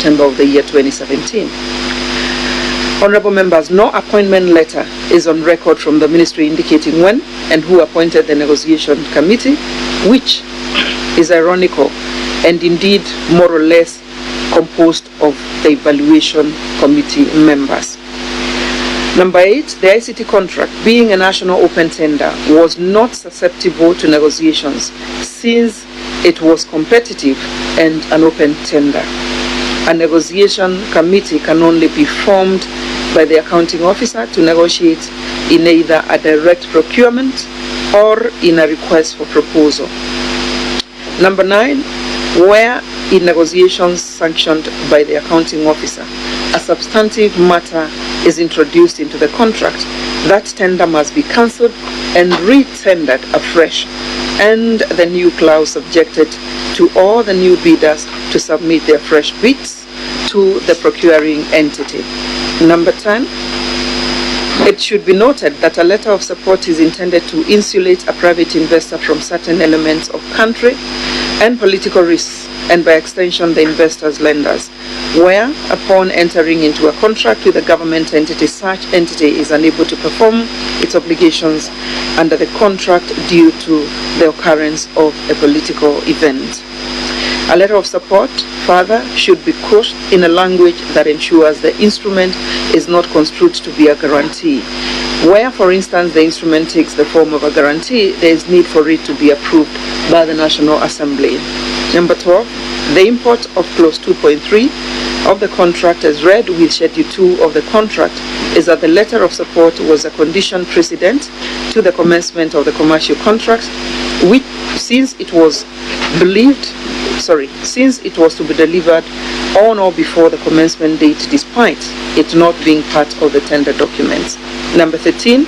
September of the year 2017. Honorable members, no appointment letter is on record from the ministry indicating when and who appointed the negotiation committee, which is ironical and indeed more or less composed of the evaluation committee members. Number 8, the ICT contract, being a national open tender, was not susceptible to negotiations since it was competitive and an open tender. A negotiation committee can only be formed by the accounting officer to negotiate in either a direct procurement or in a request for proposal. Number 9, where in negotiations sanctioned by the accounting officer, a substantive matter is introduced into the contract, that tender must be cancelled and re-tendered afresh, and the new clause subjected to all the new bidders to submit their fresh bids to the procuring entity. Number 10, it should be noted that a letter of support is intended to insulate a private investor from certain elements of country and political risks, and by extension the investor's lenders, where upon entering into a contract with a government entity, such entity is unable to perform its obligations under the contract due to the occurrence of a political event. A letter of support, further, should be couched in a language that ensures the instrument is not construed to be a guarantee. Where, for instance, the instrument takes the form of a guarantee, there is need for it to be approved by the National Assembly. Number 12, the import of clause 2.3 of the contract as read with schedule 2 of the contract is that the letter of support was a condition precedent to the commencement of the commercial contract, which since it was to be delivered on or before the commencement date, despite it not being part of the tender documents. Number 13,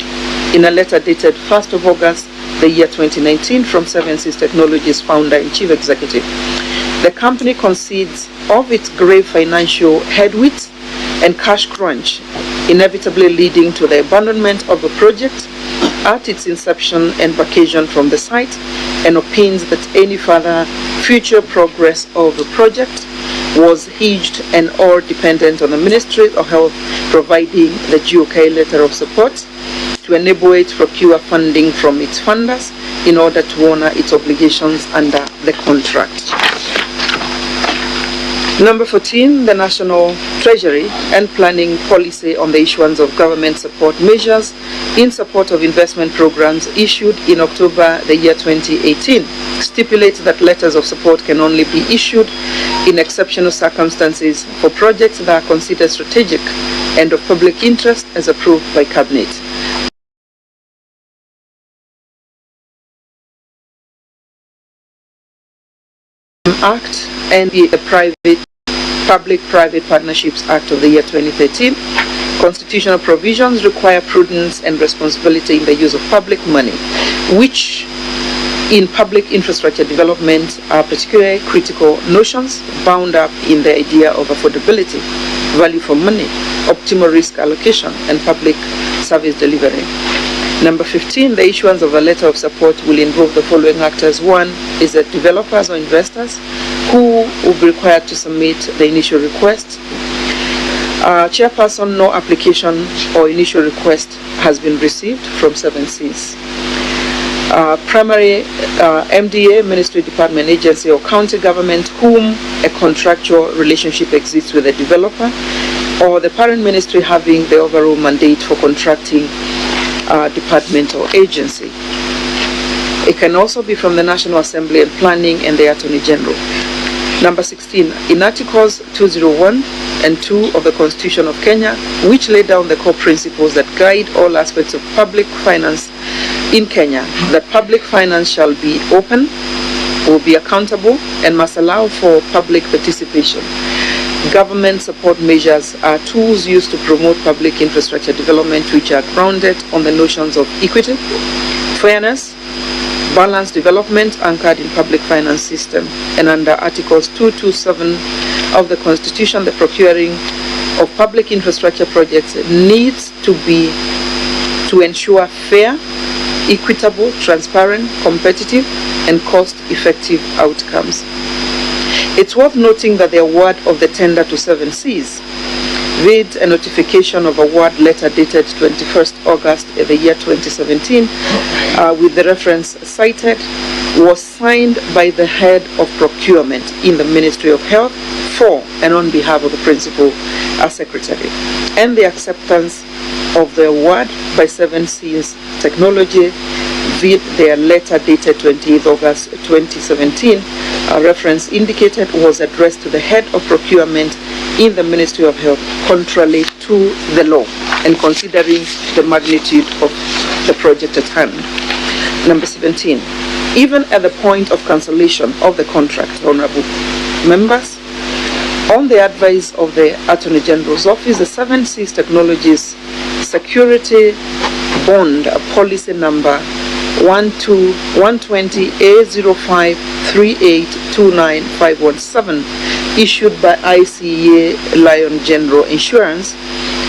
in a letter dated 1st of August, the year 2019, from Seven Seas Technologies founder and chief executive, the company concedes of its grave financial headwinds and cash crunch, inevitably leading to the abandonment of the project at its inception and vacation from the site, and opines that any further future progress of the project was hinged and or dependent on the Ministry of Health providing the GOK letter of support to enable it to procure funding from its funders in order to honor its obligations under the contract. Number 14, the National Treasury and Planning Policy on the issuance of government support measures in support of investment programs issued in October the year 2018 stipulates that letters of support can only be issued in exceptional circumstances for projects that are considered strategic and of public interest as approved by Cabinet. Act and the Public-Private Partnerships Act of the year 2013. Constitutional provisions require prudence and responsibility in the use of public money, which in public infrastructure development are particularly critical notions bound up in the idea of affordability, value for money, optimal risk allocation, and public service delivery. Number 15, the issuance of a letter of support will involve the following actors. One is that developers or investors who will be required to submit the initial request. Chairperson, no application or initial request has been received from Seven Seas. Primary MDA, Ministry, Department, Agency, or county government whom a contractual relationship exists with the developer, or the parent ministry having the overall mandate for contracting department or agency. It can also be from the National Assembly and Planning and the Attorney General. Number 16, in Articles 201 and 2 of the Constitution of Kenya, which lay down the core principles that guide all aspects of public finance in Kenya, that public finance shall be open, will be accountable, and must allow for public participation. Government support measures are tools used to promote public infrastructure development which are grounded on the notions of equity, fairness, balanced development anchored in public finance system. And under Articles 227 of the Constitution, the procuring of public infrastructure projects needs to ensure fair, equitable, transparent, competitive, and cost-effective outcomes. It's worth noting that the award of the tender to 7Cs, with a notification of award letter dated 21st August in the year 2017, with the reference cited, was signed by the head of procurement in the Ministry of Health for and on behalf of the principal secretary, and the acceptance of the award by 7Cs Technology with their letter dated 28th August 2017, a reference indicated, was addressed to the head of procurement in the Ministry of Health, contrary to the law and considering the magnitude of the project at hand. Number 17, even at the point of cancellation of the contract, honorable members, on the advice of the Attorney General's Office, the 7Cs Technologies Security Bond Policy number 120A053829517, issued by ICEA Lion General Insurance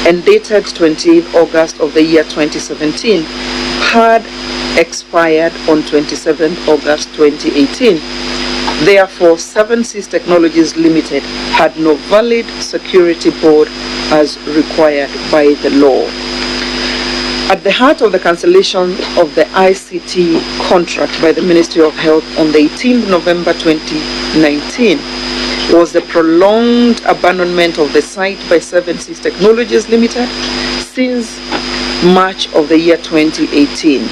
and dated 28th August of the year 2017, had expired on 27th August 2018. Therefore, 7Cs Technologies Limited had no valid security board as required by the law. At the heart of the cancellation of the ICT contract by the Ministry of Health on the 18th November 2019 was the prolonged abandonment of the site by 7Cs Technologies Limited since March of the year 2018.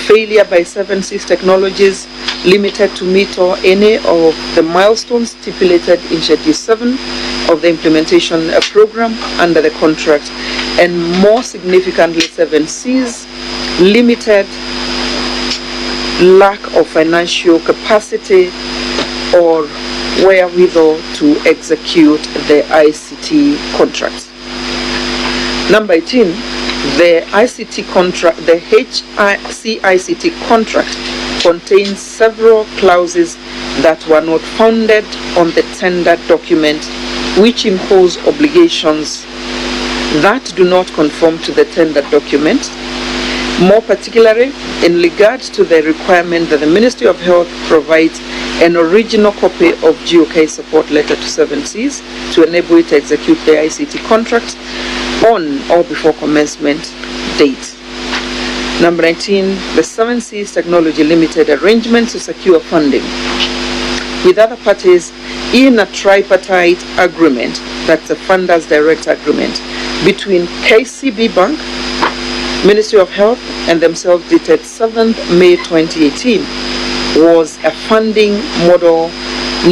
Failure by 7Cs Technologies Limited to meet or any of the milestones stipulated in Schedule 7 of the implementation program under the contract, and more significantly, 7Cs Limited lack of financial capacity or wherewithal to execute the ICT contract. Number 18, the ICT contract, the HCICT contract contains several clauses that were not founded on the tender document, which impose obligations that do not conform to the tender document. More particularly, in regard to the requirement that the Ministry of Health provides an original copy of GOK support letter to 7Cs to enable it to execute the ICT contract on or before commencement date. Number 19, the 7Cs Technology Limited arrangement to secure funding with other parties in a tripartite agreement, that's a funders direct agreement, between KCB Bank, Ministry of Health, and themselves dated 7th May 2018, was a funding model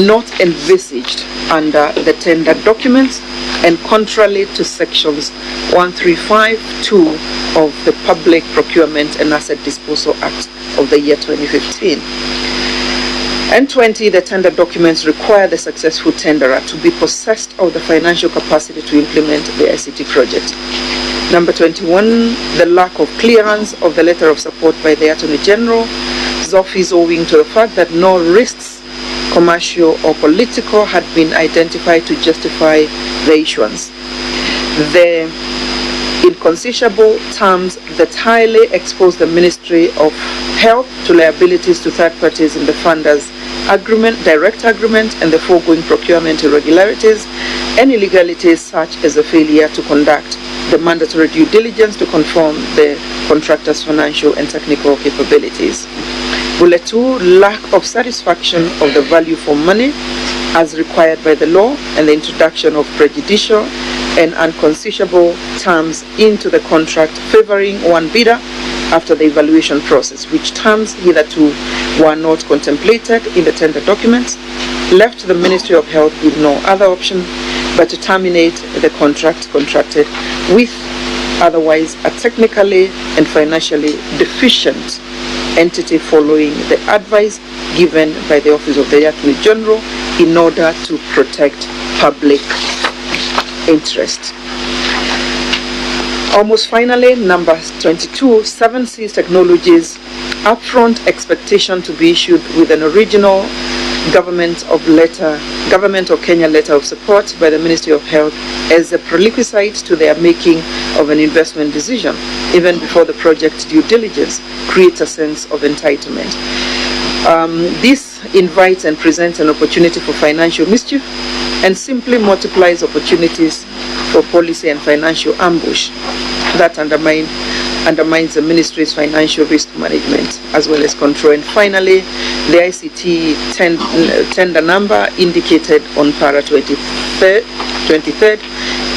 not envisaged under the tender documents and contrary to sections 135(2) of the Public Procurement and Asset Disposal Act of the year 2015. And 20, the tender documents require the successful tenderer to be possessed of the financial capacity to implement the ICT project. Number 21, the lack of clearance of the letter of support by the Attorney General's Office owing to the fact that no risks, commercial or political, had been identified to justify the issuance. The inconceivable terms that highly expose the Ministry of Health to liabilities to third parties in the funders agreement, direct agreement, and the foregoing procurement irregularities and illegalities such as the failure to conduct the mandatory due diligence to confirm the contractor's financial and technical capabilities. Bullet 2, lack of satisfaction of the value for money as required by the law and the introduction of prejudicial and unconstitutional terms into the contract favoring one bidder after the evaluation process, which terms hitherto were not contemplated in the tender documents, left the Ministry of Health with no other option but to terminate the contract contracted with otherwise a technically and financially deficient entity following the advice given by the Office of the Attorney General in order to protect public interest. Almost finally, number 22, 7Cs Technologies upfront expectation to be issued with an original Government of Kenya letter of support by the Ministry of Health as a prerequisite to their making of an investment decision, even before the project due diligence, creates a sense of entitlement. This invites and presents an opportunity for financial mischief and simply multiplies opportunities for policy and financial ambush that undermines the ministry's financial risk management as well as control. And finally, the ICT tender number indicated on para 23rd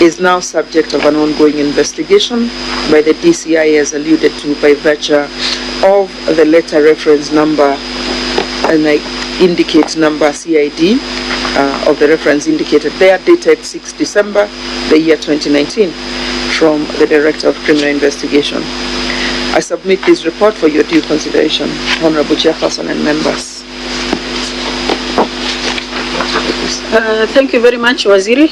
is now subject of an ongoing investigation by the DCI as alluded to by virtue of the letter reference number, and I indicate number CID of the reference indicated there, dated 6 December the year 2019 from the Director of Criminal Investigation. I submit this report for your due consideration, Honorable Chairperson and members. Thank you very much, Waziri.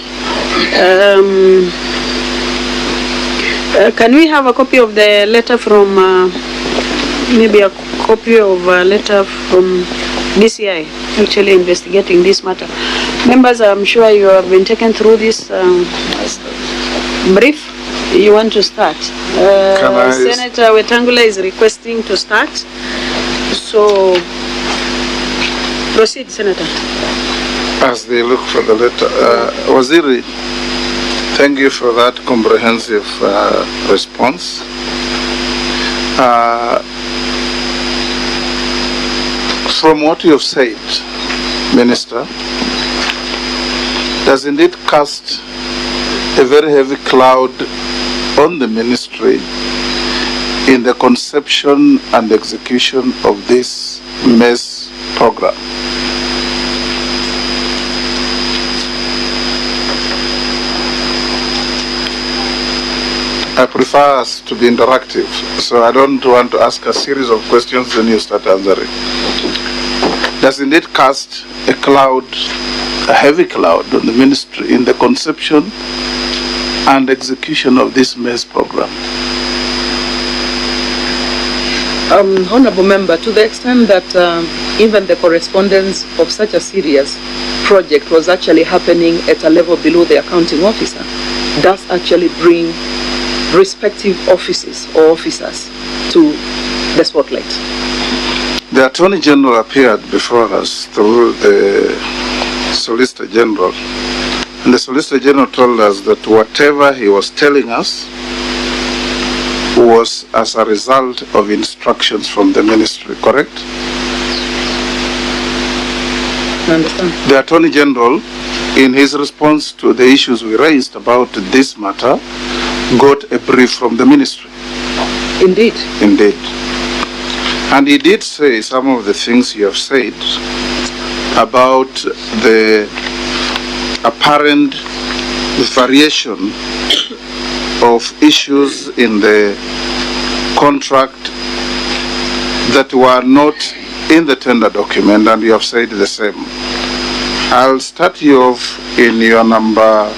Can we have a copy of the letter from, maybe a copy of a letter from DCI actually investigating this matter? Members, I'm sure you have been taken through this brief. You want to start? Senator Wetangula is requesting to start. So, proceed, Senator. As they look for the letter, Waziri, thank you for that comprehensive response. From what you have said, Minister, does indeed cast a very heavy cloud on the ministry in the conception and execution of this MESS program. I prefer us to be interactive, so I don't want to ask a series of questions and you start answering. Does indeed cast a cloud, a heavy cloud on the ministry in the conception and execution of this MESS program? Honorable Member, to the extent that even the correspondence of such a serious project was actually happening at a level below the accounting officer, does actually bring respective offices or officers to the spotlight. The Attorney General appeared before us through the Solicitor General, and the Solicitor General told us that whatever he was telling us was as a result of instructions from the ministry, correct? I understand. The Attorney General, in his response to the issues we raised about this matter, got a brief from the ministry. Indeed. Indeed. And he did say some of the things you have said about the apparent variation of issues in the contract that were not in the tender document, and you have said the same. I'll start you off in your number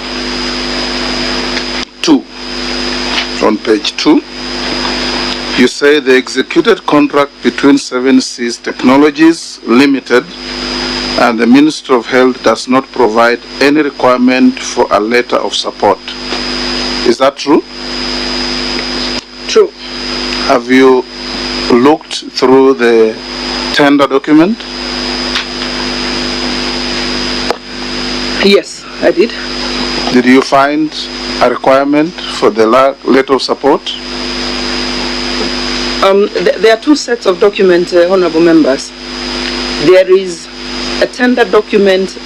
2. On page 2, you say the executed contract between 7 Seas Technologies Limited and the Ministry of Health does not provide any requirement for a letter of support. Is that true? True. Have you looked through the tender document? Yes, I did. Did you find a requirement for the letter of support? There are 2 sets of documents, honorable members. There is a tender document,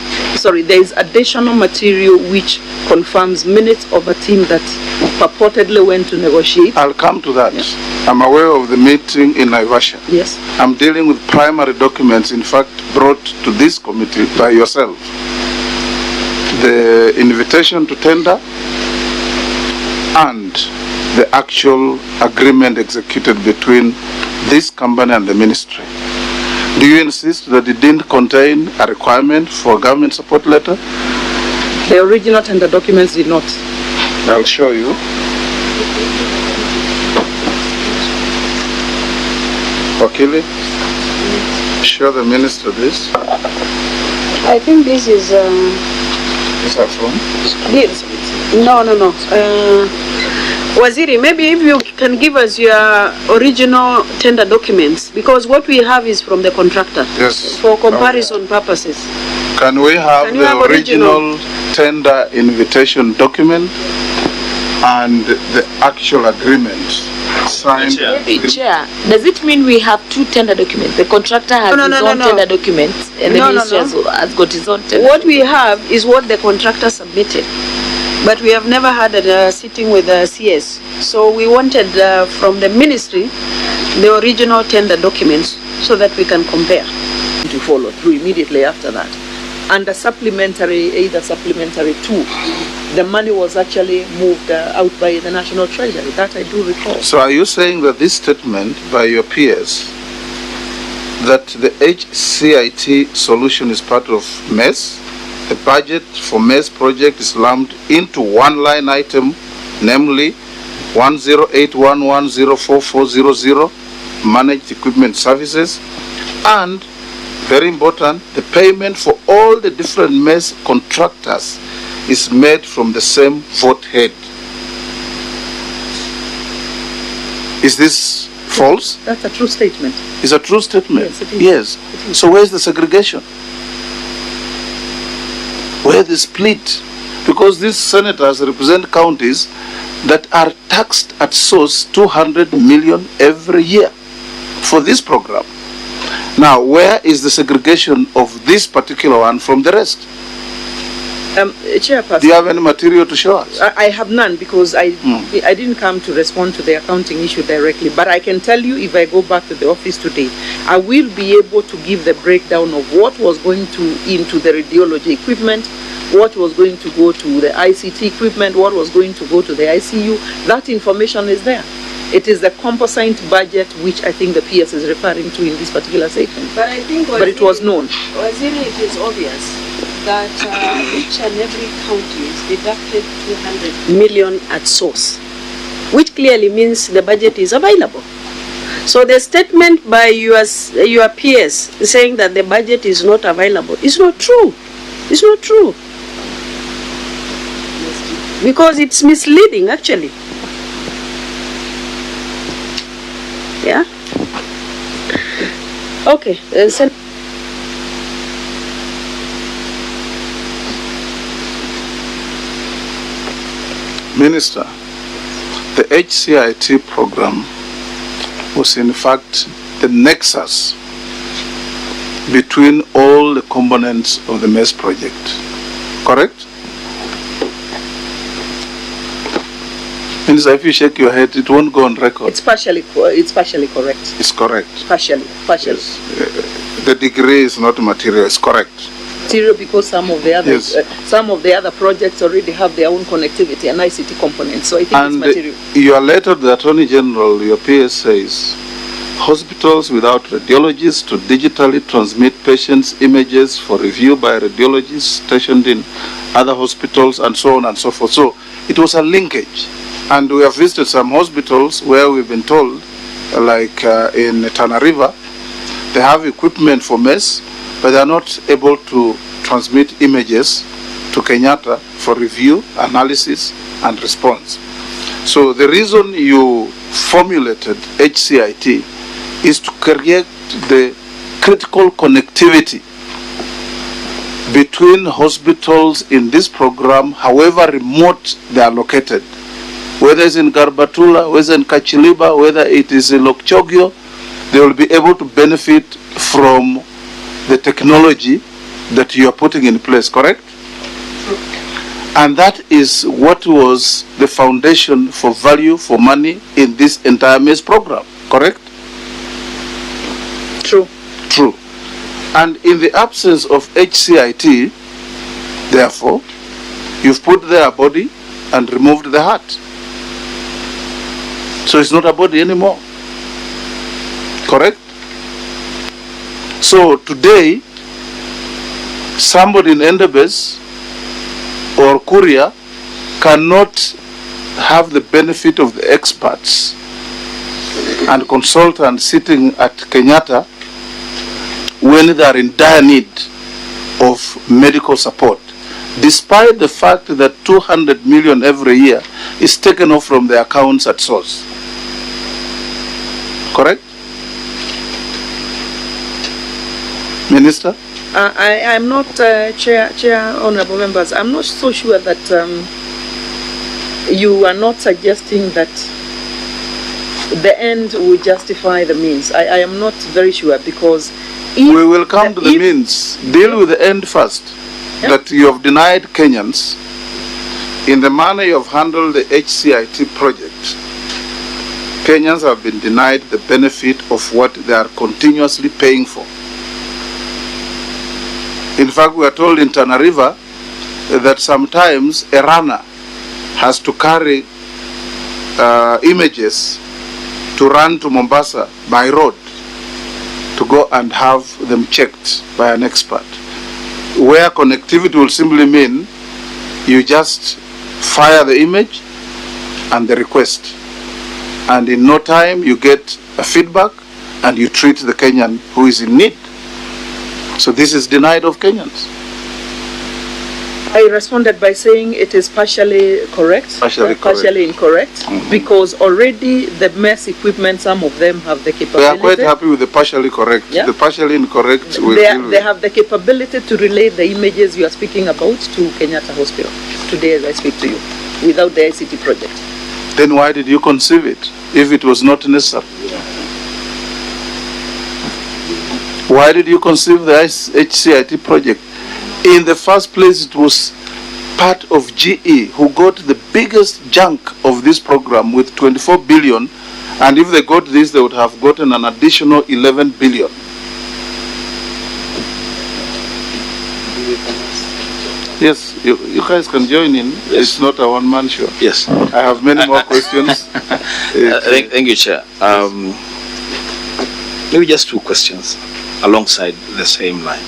there is additional material which confirms minutes of a team that purportedly went to negotiate. I'll come to that. Yes. I'm aware of the meeting in Naivasha. Yes. I'm dealing with primary documents, in fact, brought to this committee by yourself. The invitation to tender and the actual agreement executed between this company and the ministry. Do you insist that it didn't contain a requirement for a government support letter? The original tender documents did not. I'll show you. Wakili, show the minister this. I think this is... Is that from? This, no. Waziri, maybe if you can give us your original tender documents, because what we have is from the contractor. Yes. For comparison purposes. Can we have Can you the have original? tender invitation document and the actual agreement signed? Chair, does it mean we have two tender documents? The contractor has No, his no, own no. tender documents and the No, no, ministry no. has got his own tender. What we have is what the contractor submitted. But we have never had a sitting with the CS. So we wanted from the ministry the original tender documents so that we can compare. To follow through immediately after that. And the supplementary 2, the money was actually moved out by the National Treasury. That I do recall. So are you saying that this statement by your peers that the HCIT solution is part of MES, the budget for MES project is lumped into one line item, namely 10811044400, managed equipment services, and very important, the payment for all the different MES contractors is made from the same vote head? Is this false? That's a true statement. It's a true statement. Yes, it is. Yes. It is. So where's the segregation? Where's the split? Because these senators represent counties that are taxed at source 200 million every year for this program. Now, where is the segregation of this particular one from the rest? Chairperson. Do you have any material to show us? I have none because I didn't come to respond to the accounting issue directly. But I can tell you, if I go back to the office today, I will be able to give the breakdown of what was going into the radiology equipment, what was going to go to the ICT equipment, what was going to go to the ICU. That information is there. It is the composite budget which I think the PS is referring to in this particular statement. But I think But it was known. Waziri, it is obvious that each and every county is deducted 200 million at source, which clearly means the budget is available. So the statement by your peers saying that the budget is not available is not true. It's not true. Because it's misleading, actually. Yeah? Okay. Minister, the HCIT program was in fact the nexus between all the components of the MES project, correct? Minister, if you shake your head, it won't go on record. It's partially correct. It's correct. Partially. Yes. The degree is not material, it's correct. Material because some of the other projects already have their own connectivity and ICT components. So I think it's material. Your letter to the Attorney General, your PS says, hospitals without radiologists to digitally transmit patients' images for review by radiologists stationed in other hospitals and so on and so forth. So it was a linkage. And we have visited some hospitals where we've been told, like in Tana River, they have equipment for MES, but they are not able to transmit images to Kenyatta for review, analysis, and response. So the reason you formulated HCIT is to create the critical connectivity between hospitals in this program, however remote they are located. Whether it's in Garbatula, whether in Kachiliba, whether it is in Lokchogyo, they will be able to benefit from the technology that you are putting in place, correct? And that is what was the foundation for value for money in this entire MES program, correct? True. True. And in the absence of HCIT, therefore, you've put there a body and removed the heart. So it's not a body anymore. Correct? So today, somebody in Endebess or Kuria cannot have the benefit of the experts and consultants sitting at Kenyatta when they are in dire need of medical support. despite the fact that 200 million every year is taken off from the accounts at source. Correct? Minister? I'm not, Chair, honorable members, I'm not so sure that you are not suggesting that the end will justify the means. I am not very sure, because if we will come to the means. Deal with the end first. Yeah. That you have denied Kenyans in the manner you have handled the HCIT project. Kenyans have been denied the benefit of what they are continuously paying for. In fact, we are told in Tana River that sometimes a runner has to carry images to run to Mombasa by road to go and have them checked by an expert. Where connectivity will simply mean you just fire the image and the request, and in no time you get a feedback and you treat the Kenyan who is in need. So this is denied of Kenyans. I responded by saying it is partially correct, partially incorrect, because already the MES equipment, some of them have the capability. We are quite happy with the partially correct. Yeah? The partially incorrect, they have the capability to relay the images you are speaking about to Kenyatta Hospital today as I speak to you, without the ICT project. Then why did you conceive it if it was not necessary? Why did you conceive the HCIT project? In the first place, it was part of GE who got the biggest chunk of this program with 24 billion, and if they got this, they would have gotten an additional 11 billion. Yes, you guys can join in. Yes. It's not a one-man show. Yes. I have many more questions. Thank you, Chair. Maybe just two questions alongside the same line.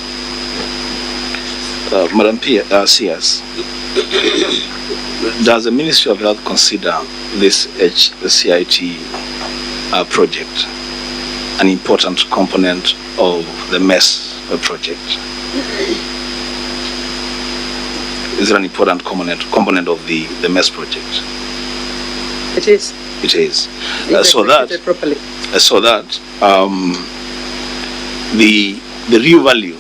Madam CS, does the Ministry of Health consider this HCIT project an important component of the MES project? Is it an important component of the MES project? It is. It is. So that the real value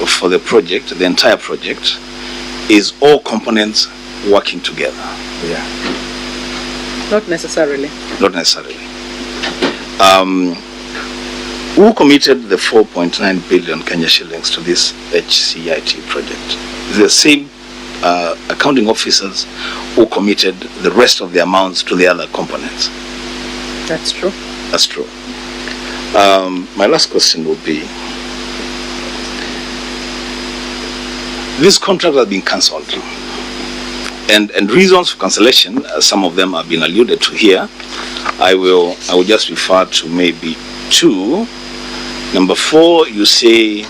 for the project, the entire project, is all components working together. Yeah. Not necessarily. Not necessarily. Who committed the 4.9 billion Kenya shillings to this HCIT project? The same accounting officers who committed the rest of the amounts to the other components. That's true. That's true. My last question would be, this contract has been cancelled, and reasons for cancellation, some of them have been alluded to here. I will just refer to maybe two. Number 4, you say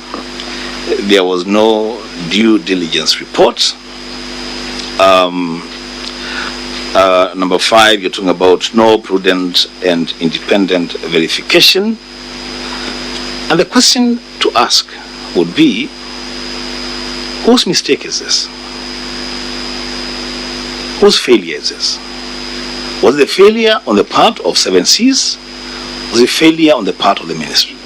there was no due diligence report. Number 5, you're talking about no prudent and independent verification. And the question to ask would be, whose mistake is this? Whose failure is this? Was the failure on the part of 7 Seas? Was it failure on the part of the ministry?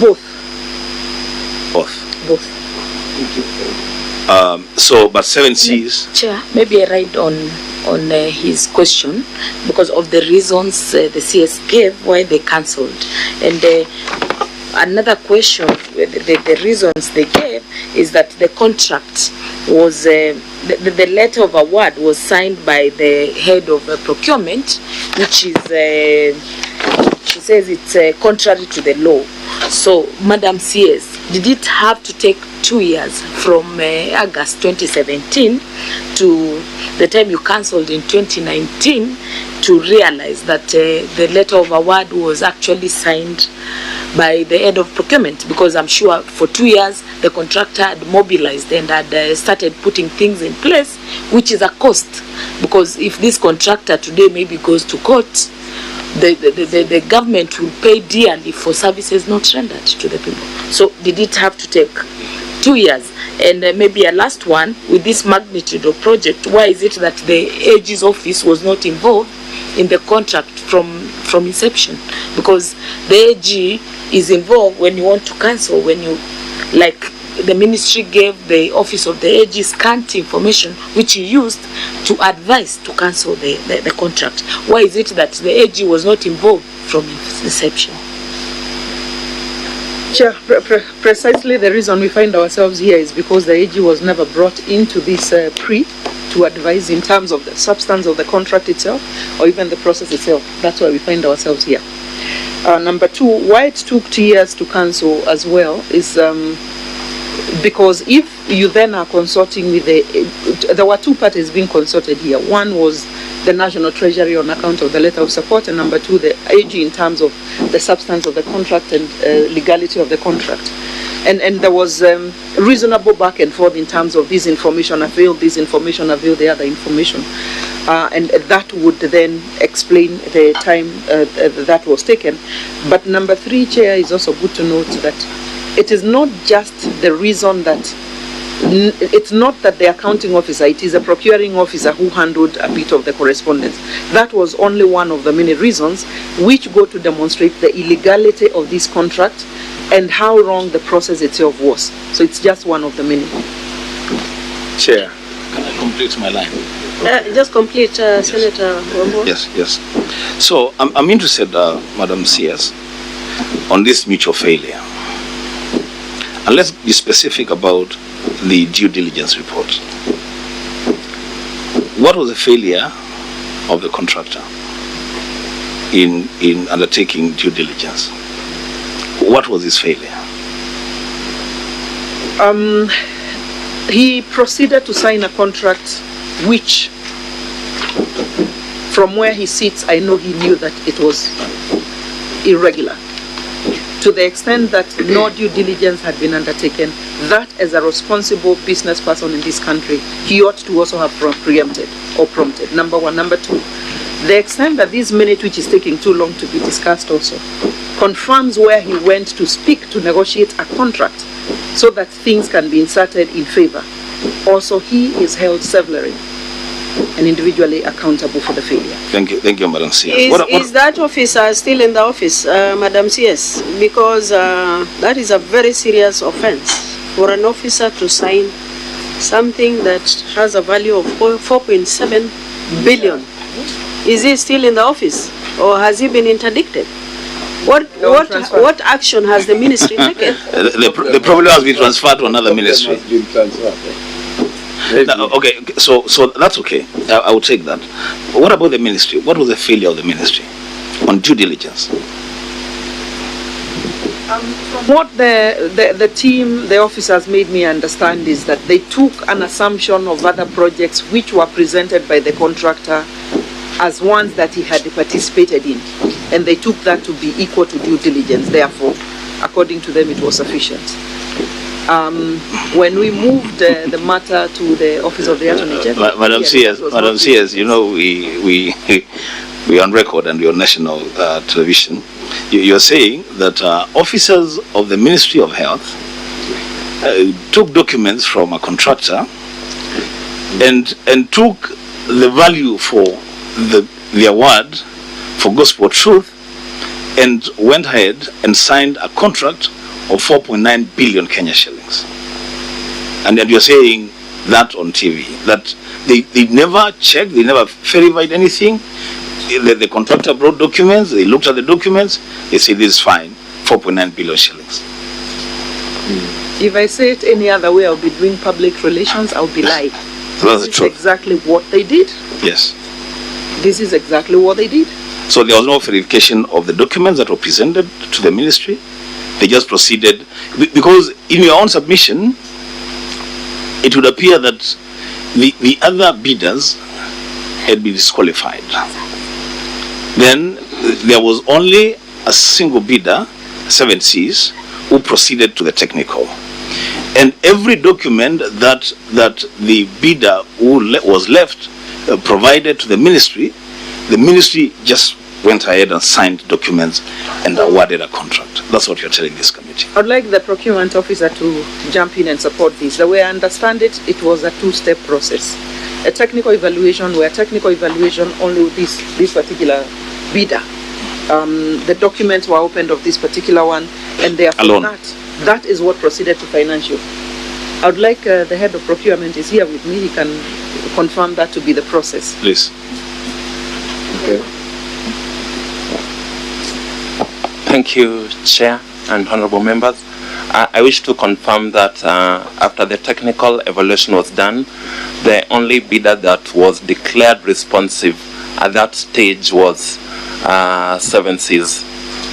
Both. Both. Both. But 7 Seas. Chair, maybe I write on his question because of the reasons the CS gave why they cancelled. And another question, the reasons they gave is that the contract was, the letter of award was signed by the head of procurement, which is, she says it's contrary to the law. So, Madam CS, did it have to take 2 years from August 2017 to the time you cancelled in 2019 to realize that the letter of award was actually signed by the head of procurement? Because I'm sure for 2 years the contractor had mobilized and had started putting things in place, which is a cost. Because if this contractor today maybe goes to court, the government will pay dearly for services not rendered to the people. So did it have to take 2 years? And maybe a last one, with this magnitude of project, why is it that the AG's office was not involved in the contract from inception? Because the AG is involved when you want to cancel, when you, like the ministry gave the office of the AG scant information which he used to advise to cancel the contract. Why is it that the AG was not involved from inception? Chair, precisely the reason we find ourselves here is because the AG was never brought into this to advise in terms of the substance of the contract itself or even the process itself. That's why we find ourselves here. Number two, why it took 2 years to cancel as well is because if you then are consulting with there were two parties being consulted here. One was the National Treasury on account of the letter of support, and number two, the AG in terms of the substance of the contract and legality of the contract. And there was reasonable back and forth in terms of this information availed, the other information. And that would then explain the time that was taken. But number three, Chair, is also good to note that it is not just the reason that it's not that the accounting officer, it is a procuring officer who handled a bit of the correspondence. That was only one of the many reasons which go to demonstrate the illegality of this contract and how wrong the process itself was. So it's just one of the many. Chair, can I complete my line? Just complete, Senator Wambua. Yes. So I'm interested, Madam CS, on this mutual failure. And let's be specific about the due diligence report. What was the failure of the contractor in undertaking due diligence? What was his failure? He proceeded to sign a contract which, from where he sits, I know he knew that it was irregular. To the extent that no due diligence had been undertaken, that as a responsible business person in this country, he ought to also have preempted or prompted, number one. Number two, the extent that this minute, which is taking too long to be discussed also, confirms where he went to speak to negotiate a contract so that things can be inserted in favor. Also, he is held severally and individually accountable for the failure. Thank you, Madam CS. Is that officer still in the office, Madam CS? Because that is a very serious offense for an officer to sign something that has a value of 4.7 billion. Is he still in the office, or has he been interdicted? What action has the ministry taken? The problem has been transferred to another ministry. Now, okay, so that's okay. I will take that. What about the ministry? What was the failure of the ministry on due diligence? What the team, the officers made me understand is that they took an assumption of other projects which were presented by the contractor as ones that he had participated in, and they took that to be equal to due diligence. Therefore, according to them, it was sufficient. When we moved the matter to the office of the Attorney General, Madam CS, you know, we are on record and we are on national television. You're saying that officers of the Ministry of Health took documents from a contractor and took the value for the award for gospel truth and went ahead and signed a contract of 4.9 billion Kenya shillings. And you're saying that on TV, that they never checked, they never verified anything. The contractor brought documents, they looked at the documents, they said this is fine, 4.9 billion shillings. If I say it any other way, I'll be doing public relations, I'll be lying. So that's the This is truth. exactly what they did. Yes. This is exactly what they did. So there was no verification of the documents that were presented to the ministry. They just proceeded, because in your own submission, it would appear that the other bidders had been disqualified. Then there was only a single bidder, 7Cs, who proceeded to the technical. And every document that the bidder who was left provided to the ministry just went ahead and signed documents and awarded a contract. That's what you're telling this committee. I'd like the procurement officer to jump in and support this. The way I understand it, it was a two-step process. A technical evaluation, where technical evaluation only with this particular bidder. The documents were opened of this particular one, and therefore Alone. that is what proceeded to financial. I would like the head of procurement is here with me. He can confirm that to be the process. Please. Thank you, Chair and honorable members. I wish to confirm that after the technical evaluation was done, the only bidder that was declared responsive at that stage was Seven Seas.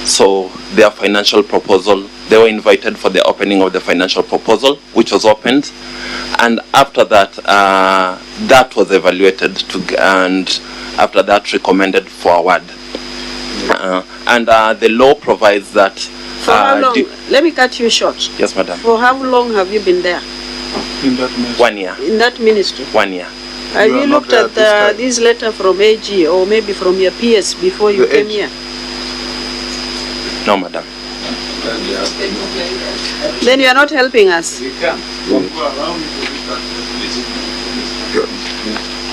So their financial proposal, they were invited for the opening of the financial proposal, which was opened. And after that, that was evaluated and after that recommended for award. And the law provides that... For how long? Let me cut you short. Yes, madam. For how long have you been there? In that ministry. 1 year. In that ministry? 1 year. Have You are you not looked there at this time. this letter from AG or maybe from your PS before you The came AG. here? No, madam. Then you are not helping us.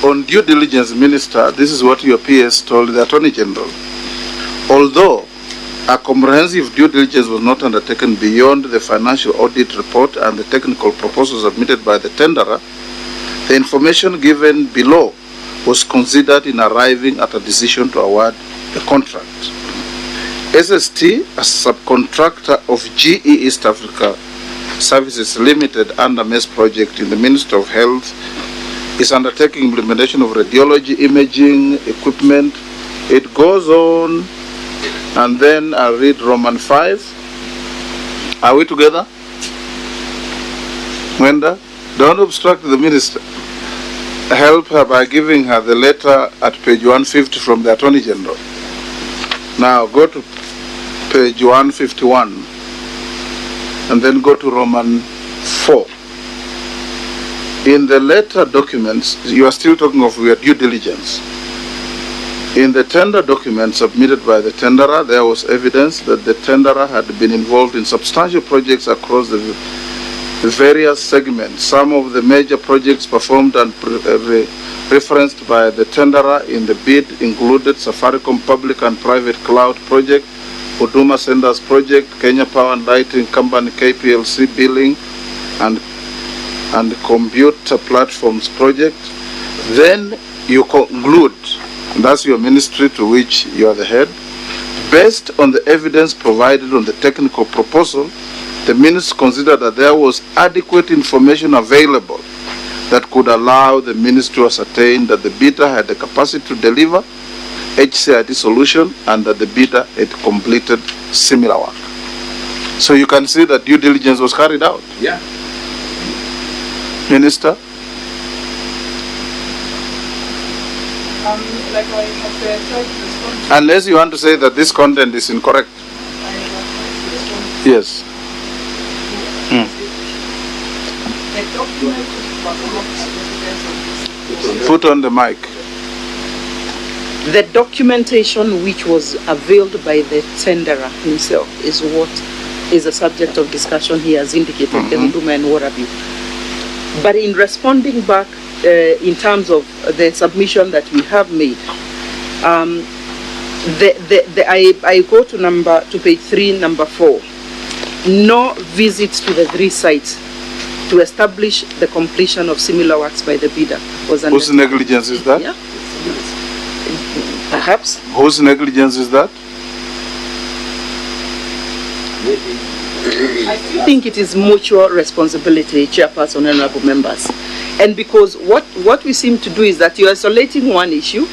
On due diligence, Minister, this is what your PS told the Attorney General. Although a comprehensive due diligence was not undertaken beyond the financial audit report and the technical proposal submitted by the tenderer, the information given below was considered in arriving at a decision to award the contract. SST, a subcontractor of GE East Africa Services Limited under MES project in the Ministry of Health, is undertaking implementation of radiology imaging equipment. It goes on, and then I read Roman 5. Are we together? Wenda, don't obstruct the minister. Help her by giving her the letter at page 150 from the Attorney General. Now go to page 151 and then go to Roman 4. In the letter documents, you are still talking of your due diligence. In the tender document submitted by the tenderer, there was evidence that the tenderer had been involved in substantial projects across the various segments. Some of the major projects performed and referenced by the tenderer in the bid included Safaricom Public and Private Cloud Project, Huduma Centers Project, Kenya Power and Lighting Company KPLC Billing and Computer Platforms Project. Then you conclude, that's your ministry to which you are the head, based on the evidence provided on the technical proposal, the minister considered that there was adequate information available that could allow the ministry to ascertain that the bidder had the capacity to deliver HCIT solution and that the bidder had completed similar work. So you can see that due diligence was carried out. Yeah. Minister? Unless you want to say that this content is incorrect. Yes. Put on the mic. The documentation which was availed by the tenderer himself is what is a subject of discussion he has indicated, the Huduma and what have you. But in responding back in terms of the submission that we have made, I go to page 3, number 4. No visits to the 3 sites to establish the completion of similar works by the bidder was under. Whose negligence is that? Yeah. Perhaps. Whose negligence is that? I think it is mutual responsibility, Chairperson and honorable members. And because what we seem to do is that you're isolating one issue,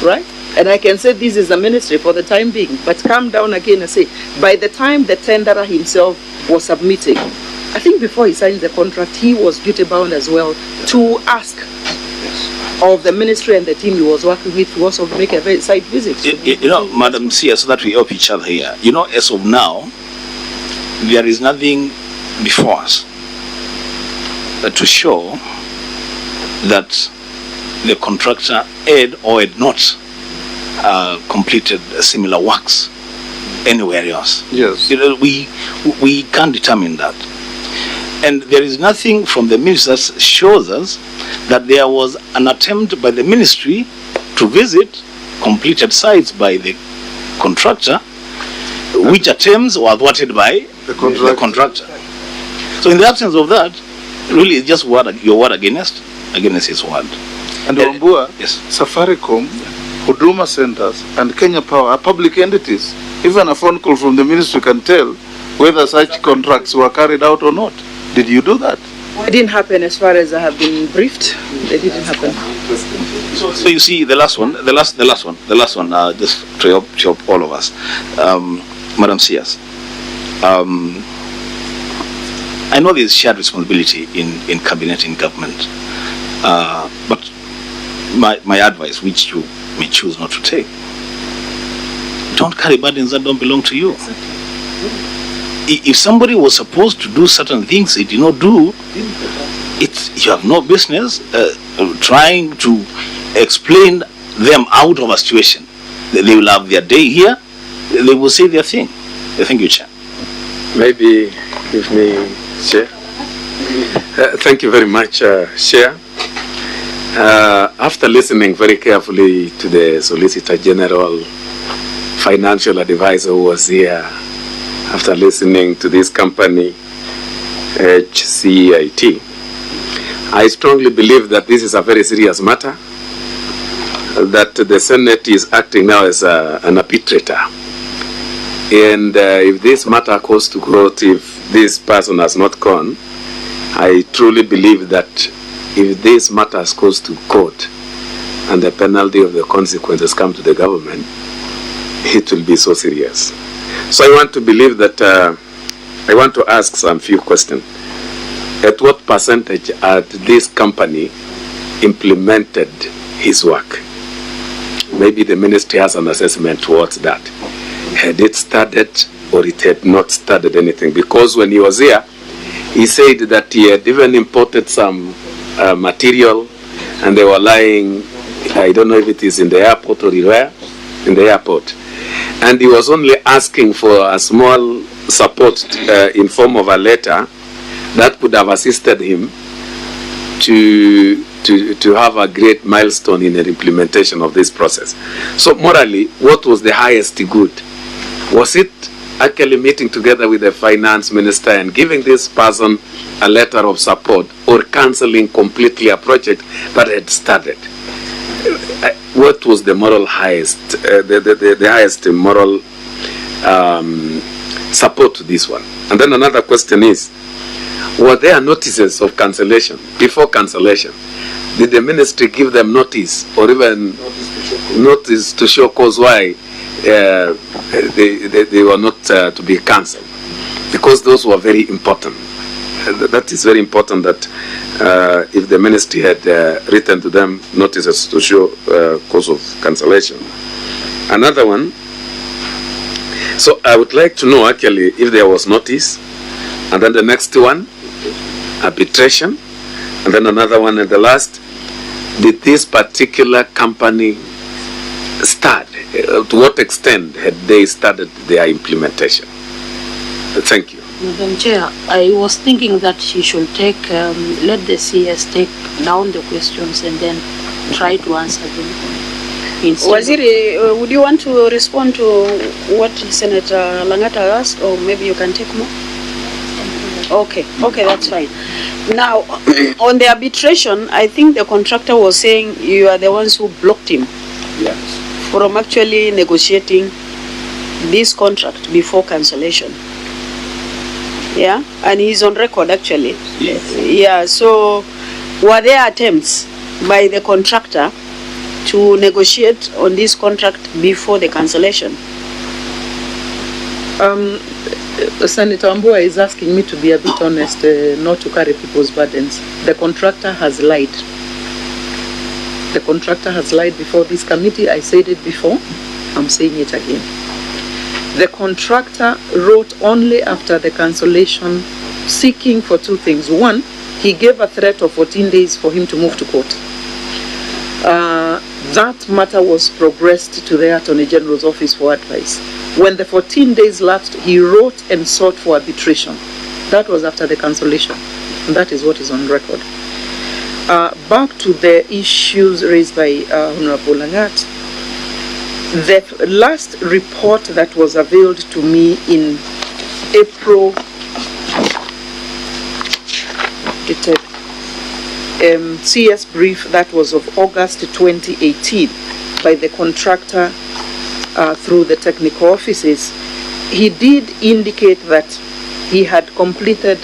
right? And I can say this is the ministry for the time being, but come down again and say, by the time the tenderer himself was submitting, I think before he signed the contract, he was duty bound as well to ask of the ministry and the team he was working with to also make a site visit. You know, Madam Sia, so that we help each other here. You know, as of now, there is nothing before us to show that the contractor had or had not completed similar works anywhere else. Yes. You know, we can't determine that. And there is nothing from the ministry that shows us that there was an attempt by the ministry to visit completed sites by the contractor, which attempts were thwarted by the contractor. So in the absence of that, really it's just your word against his word. And Wambua, yes. Safaricom, Huduma Centers, and Kenya Power are public entities. Even a phone call from the ministry can tell whether such contracts were carried out or not. Did you do that? It didn't happen as far as I have been briefed. They didn't happen. So you see, the last one, just to help all of us, Madam Sears. I know there is shared responsibility in cabinet, in government, but my advice, which you may choose not to take, don't carry burdens that don't belong to you. If somebody was supposed to do certain things they did not do, you have no business trying to explain them out of a situation. They will have their day here, they will say their thing. Thank you, Chair. Maybe give me, Chair. Thank you very much, Chair. After listening very carefully to the Solicitor General, Financial Advisor who was here, after listening to this company, HCIT, I strongly believe that this is a very serious matter, that the Senate is acting now as an arbitrator. And if this matter goes to court, if this person has not gone, I truly believe that if this matter goes to court and the penalty of the consequences come to the government, it will be so serious. So I want to believe that, I want to ask some few questions. At what percentage had this company implemented his work? Maybe the ministry has an assessment towards that. Had it started or it had not started anything? Because when he was here, he said that he had even imported some material and they were lying, I don't know if it is in the airport or where, in the airport. And he was only asking for a small support in form of a letter that could have assisted him to have a great milestone in the implementation of this process. So morally, what was the highest good? Was it actually meeting together with the finance minister and giving this person a letter of support, or cancelling completely a project that had started? What was the moral highest, the highest moral support to this one? And then another question is, were there notices of cancellation before cancellation? Did the ministry give them notice, or even notice to show cause why they were not to be cancelled? Because those were very important. That is very important, that if the ministry had written to them notices to show cause of cancellation. Another one, so I would like to know actually if there was notice, and then the next one, arbitration, and then another one, and the last, did this particular company start? To what extent had they started their implementation? Thank you. Madam Chair, I was thinking that she should take, let the CS take down the questions and then try to answer them. Waziri, would you want to respond to what Senator Langata asked, or maybe you can take more? Okay, that's fine. Now, on the arbitration, I think the contractor was saying you are the ones who blocked him from actually negotiating this contract before cancellation. Yeah, and he's on record actually. Yes. Yeah, so were there attempts by the contractor to negotiate on this contract before the cancellation? Senator Wambua is asking me to be a bit honest, not to carry people's burdens. The contractor has lied. The contractor has lied before this committee. I said it before. I'm saying it again. The contractor wrote only after the cancellation, seeking for two things. One, he gave a threat of 14 days for him to move to court. That matter was progressed to the Attorney General's office for advice. When the 14 days lapsed, he wrote and sought for arbitration. That was after the cancellation. And that is what is on record. Back to the issues raised by Honorable Langat. The last report that was availed to me in April, CS brief that was of August 2018 by the contractor through the technical offices, he did indicate that he had completed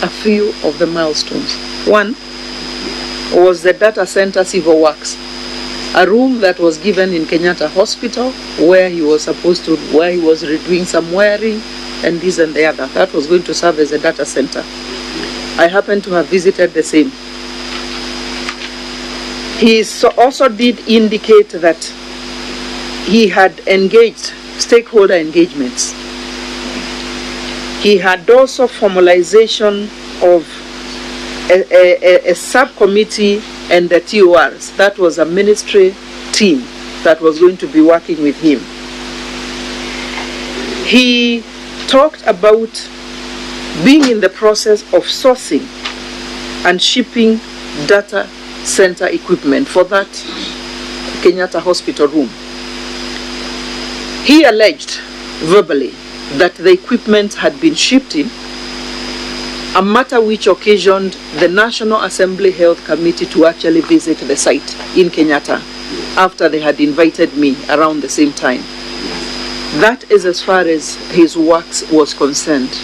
a few of the milestones. One was the data center civil works, a room that was given in Kenyatta Hospital where he was doing some wiring and this and the other. That was going to serve as a data center. I happened to have visited the same. He also did indicate that he had engaged stakeholder engagements. He had also formalization of a subcommittee and the TORs. That was a ministry team that was going to be working with him. He talked about being in the process of sourcing and shipping data center equipment for that Kenyatta Hospital room. He alleged verbally that the equipment had been shipped in, a matter which occasioned the National Assembly Health Committee to actually visit the site in Kenyatta after they had invited me around the same time. That is as far as his works was concerned.